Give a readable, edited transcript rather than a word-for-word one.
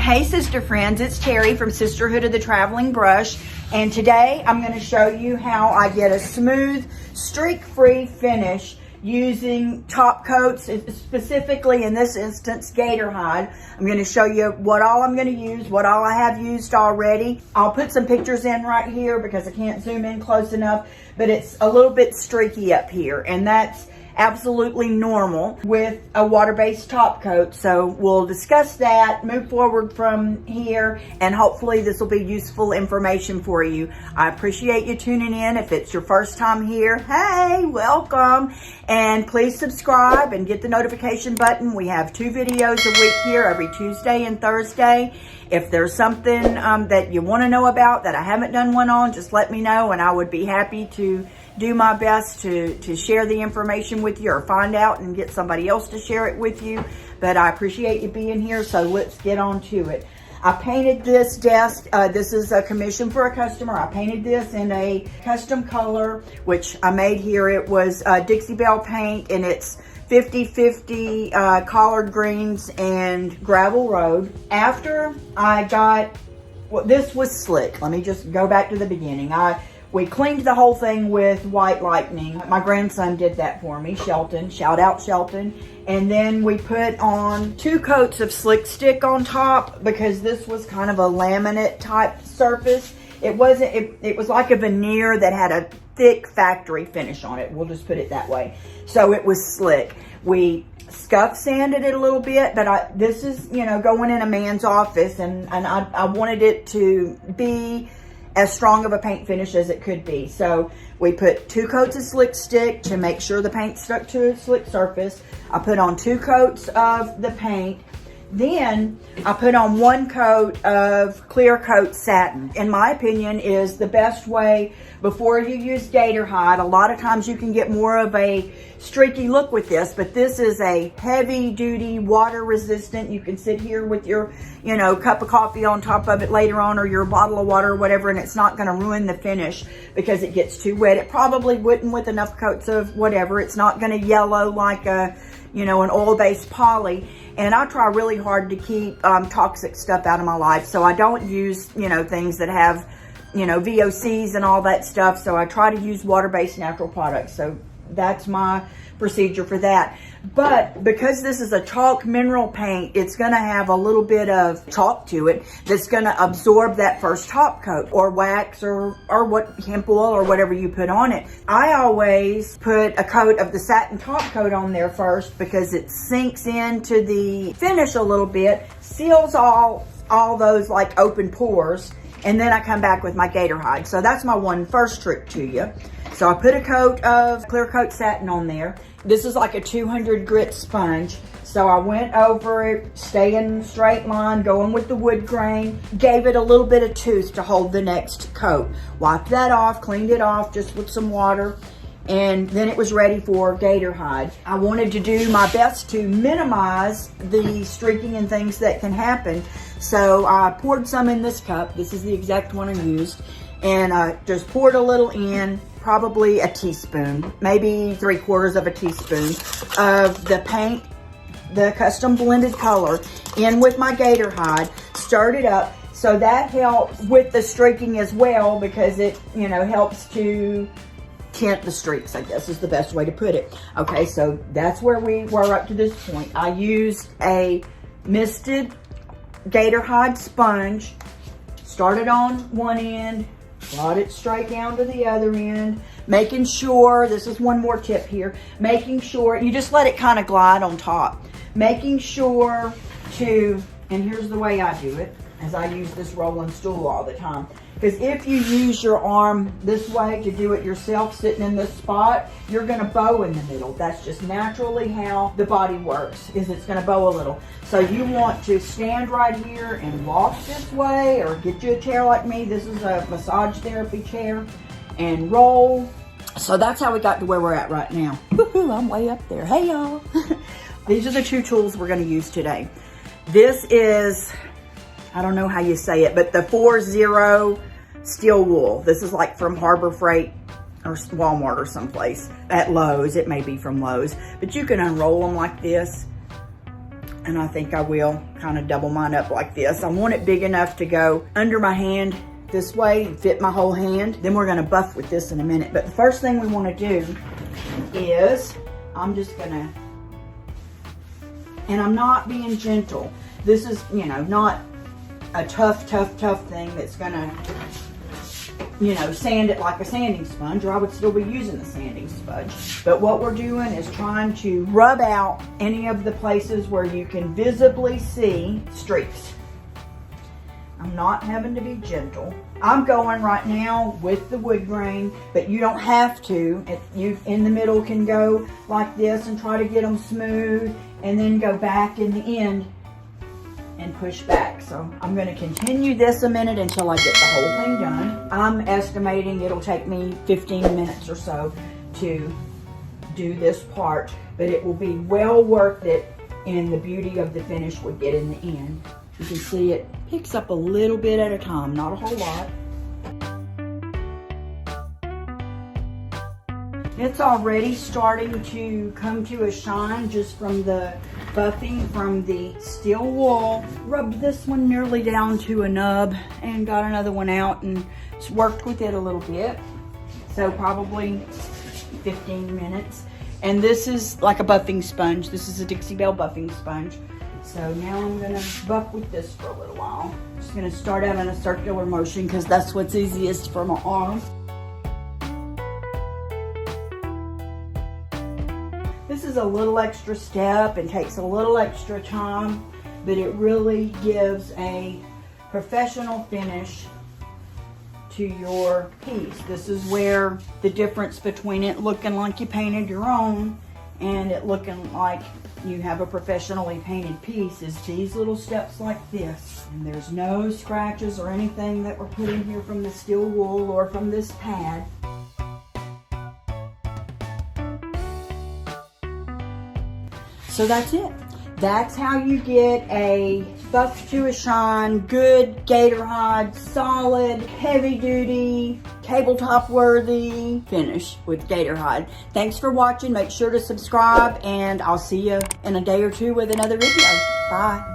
Hey sister friends, it's Terry from Sisterhood of the Traveling Brush, and today I'm going to show you how I get a smooth, streak-free finish using top coats, specifically in this instance Gator hide. I'm going to show you what all I'm going to use, what all I have used already. I'll put some pictures in right here because I can't zoom in close enough, but it's a little bit streaky up here, and that's absolutely normal with a water-based top coat. So we'll discuss that, move forward from here, and hopefully this will be useful information for you. I appreciate you tuning in. If it's your first time here, hey, welcome, and please subscribe and get the notification button. We have 2 videos a week here every Tuesday and Thursday. If there's something that you want to know about that I haven't done one on, just let me know, and I would be happy to do my best to share the information with you, or find out and get somebody else to share it with you. But I appreciate you being here, so let's get on to it. I painted this desk. This is a commission for a customer. I painted this in a custom color, which I made here. It was Dixie Belle paint, and it's 50-50 collard greens and gravel road. After I got, well, this was slick. Let me just go back to the beginning. We cleaned the whole thing with white lightning. My grandson did that for me, Shelton. Shout out Shelton. And then we put on 2 coats of slick stick on top because this was kind of a laminate type surface. It wasn't, it was like a veneer that had a thick factory finish on it. We'll just put it that way. So it was slick. We scuff sanded it a little bit, but this is, you know, going in a man's office, and I wanted it to be as strong of a paint finish as it could be. So we put 2 coats of slick stick to make sure the paint stuck to a slick surface. I put on 2 coats of the paint. Then I put on 1 coat of clear coat satin. In my opinion, is the best way before you use Gator hide. A lot of times you can get more of a streaky look with this, but this is a heavy duty, water resistant. You can sit here with your, you know, cup of coffee on top of it later on, or your bottle of water or whatever, and it's not going to ruin the finish because it gets too wet. It probably wouldn't with enough coats of whatever. It's not going to yellow like a, you know, an oil-based poly. And I try really hard to keep toxic stuff out of my life. So I don't use, you know, things that have, you know, VOCs and all that stuff. So I try to use water-based natural products. So that's my procedure for that. But because this is a chalk mineral paint, it's going to have a little bit of chalk to it that's going to absorb that first top coat, or wax, or what hemp oil or whatever you put on it. I always put a coat of the satin top coat on there first because it sinks into the finish a little bit, seals all those like open pores, and then I come back with my Gator hide. So that's my first trick to you. So I put a coat of clear coat satin on there. This is like a 200 grit sponge. So I went over it, staying in a straight line, going with the wood grain, gave it a little bit of tooth to hold the next coat. Wiped that off, cleaned it off just with some water, and then it was ready for Gator hide. I wanted to do my best to minimize the streaking and things that can happen. So I poured some in this cup. This is the exact one I used. And I just poured a little in, probably a teaspoon, maybe 3/4 of a teaspoon of the paint, the custom blended color, in with my Gator hide, stirred it up. So that helps with the streaking as well, because it, you know, helps to tint the streaks, I guess is the best way to put it. Okay, so that's where we were up to this point. I used a misted Gator hide sponge, started on one end, brought it straight down to the other end, making sure, this is one more tip here, making sure, you just let it kind of glide on top. Making sure to, and here's the way I do it, as I use this rolling stool all the time. Because if you use your arm this way to do it yourself, sitting in this spot, you're going to bow in the middle. That's just naturally how the body works, is it's going to bow a little. So you want to stand right here and walk this way, or get you a chair like me. This is a massage therapy chair, and roll. So that's how we got to where we're at right now. Woohoo, I'm way up there. Hey, y'all. These are the 2 tools we're going to use today. This is, I don't know how you say it, but the 4-0 steel wool. This is like from Harbor Freight or Walmart or someplace. At Lowe's, it may be from Lowe's, but you can unroll them like this And I think I will kind of double mine up like this. I want it big enough to go under my hand this way and fit my whole hand. Then we're gonna buff with this in a minute. But the first thing we wanna do is, I'm just gonna, and I'm not being gentle. This is, you know, not a tough thing that's gonna, you know, sand it like a sanding sponge, or I would still be using the sanding sponge. But what we're doing is trying to rub out any of the places where you can visibly see streaks. I'm not having to be gentle. I'm going right now with the wood grain, but you don't have to. If you in the middle can go like this and try to get them smooth, and then go back in the end and push back. So I'm going to continue this a minute until I get the whole thing done. I'm estimating it'll take me 15 minutes or so to do this part, but it will be well worth it, and the beauty of the finish we get in the end. You can see it picks up a little bit at a time, not a whole lot. It's already starting to come to a shine just from the buffing from the steel wool. Rubbed this one nearly down to a nub and got another one out and worked with it a little bit. So probably 15 minutes. And this is like a buffing sponge. This is a Dixie Belle buffing sponge. So now I'm gonna buff with this for a little while. Just gonna start out in a circular motion because that's what's easiest for my arm. This is a little extra step and takes a little extra time, but it really gives a professional finish to your piece. This is where the difference between it looking like you painted your own and it looking like you have a professionally painted piece is these little steps like this. And there's no scratches or anything that were put in here from the steel wool or from this pad. So that's it. That's how you get a buff to a shine, good gator hide, solid, heavy duty, tabletop worthy finish with gator hide. Thanks for watching. Make sure to subscribe, and I'll see you in a day or two with another video. Bye.